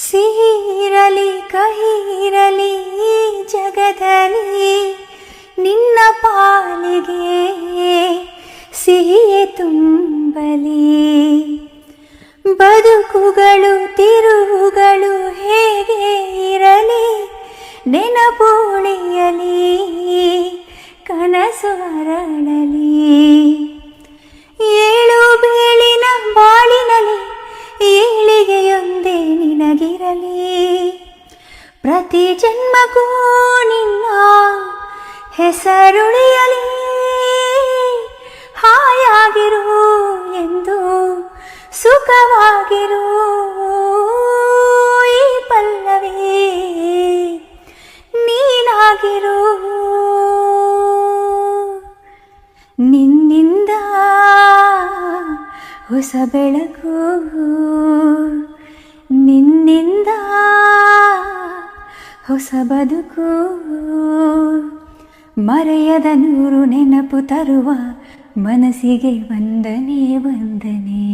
ಸಿಹಿರಲಿ ಕಹಿರಲಿ ಈ ಜಗದಲ್ಲಿ ನಿನ್ನ ಪಾಲಿಗೆ ಸಿಹಿಯೇ ತುಂಬಲಿ. ಬದುಕುಗಳು ತಿರುವುಗಳು ಹೇಗೆ ಇರಲಿ, ನೆನಪುಳಿಯಲಿ ಕನಸು ಅರಳಲಿ. ಏಳು ಬೇಳಿನ ಬಾಳಿನಲಿ ಏಳಿಗೆಯೊಂದೇ ನಿನಗಿರಲಿ. ಪ್ರತಿ ಜನ್ಮಕ್ಕೂ ನಿನ್ನ ಹೆಸರುಳಿಯಲಿ. ಹಾಯಾಗಿರು ಎಂದು ಸುಖವಾಗಿರು ಈ ಪಲ್ಲವಿ ನೀನಾಗಿರು. ನಿನ್ನಿಂದ ಹೊಸ ಬೆಳಕು, ನಿನ್ನಿಂದ ಹೊಸ ಬದುಕು. ಮರೆಯದ ನೂರು ನೆನಪು ತರುವ ಮನಸ್ಸಿಗೆ ವಂದನೆ ವಂದನೆ.